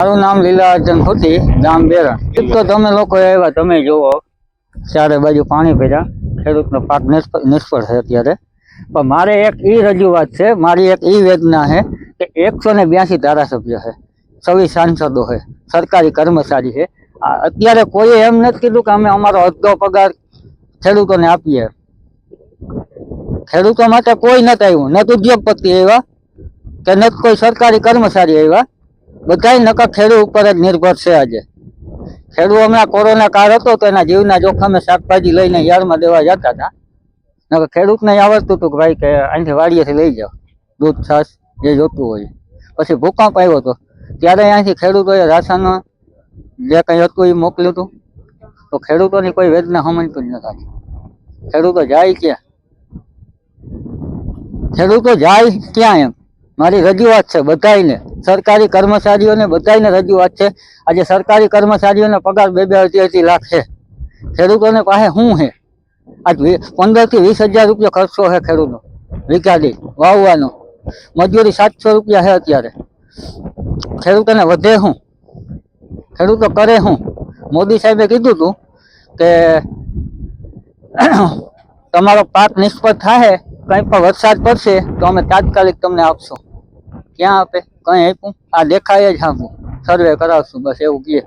મારું નામ લીલાજન ખોટી, ગામ બેરણ. તો તમે લોકો આવ્યા, તમે જોવો ચારે બાજુ પાણી ભર્યા, ખેડૂતનો પાક નિષ્ફળ છે અત્યારે. પણ મારે એક એ રજૂઆત છે, મારી એક એ વેદના છે કે 182 ધારાસભ્ય છે, 26 સાંસદો છે, સરકારી કર્મચારી છે. અત્યારે કોઈ એમ નથી કીધું કે અમે અમારો અડધો પગાર ખેડૂતોને આપીએ. ખેડૂતો માટે કોઈ નથી આવ્યું, નથી ઉદ્યોગપતિ આવ્યા કે નથી કોઈ સરકારી કર્મચારી આવ્યા. બધા નકર ખેડૂત ઉપર જ નિર્ભર છે. આજે ખેડૂત હમણાં કોરોના કાળ હતો તો એના જીવના જોખમે શાકભાજી લઈને યાર્ડમાં દેવા જતા હતા. નકર ખેડૂતને આવડતું હતું કે ભાઈ કે અહીંથી વાડીએથી લઈ જાઓ દૂધ છાશ જે જોતું હોય. પછી ભૂકંપ આવ્યો હતો ત્યારે અહીંથી ખેડૂતોએ રાશન જે કંઈ હતું એ મોકલ્યું હતું. તો ખેડૂતોની કોઈ વેદના સમજતું જ નથી. ખેડૂતો જાય ક્યાં? ખેડૂતો જાય ક્યાં? એમ મારી રજૂઆત છે બધાને, સરકારી કર્મચારીઓને બધાને રજૂઆત છે. આજે સરકારી કર્મચારીઓને પગાર 2-2 લાખ છે, ખેડૂતોને પાસે શું છે? આજ 15 થી 20 હજાર રૂપિયા ખર્ચો છે ખેડૂતનો વીઘા દીઠ વાવવાનો. મજૂરી 700 રૂપિયા છે અત્યારે. ખેડૂતોને વધે શું? ખેડૂતો કરે શું? મોદી સાહેબે કીધું હતું કે તમારો પાક નિષ્ફળ થાય, કંઈ પણ વરસાદ પડશે તો અમે તાત્કાલિક તમને આપશું. ક્યાં આપે? કંઈ આપ્યું? આ દેખાય જ આપું, સર્વે કરાવશું, બસ એવું કહે.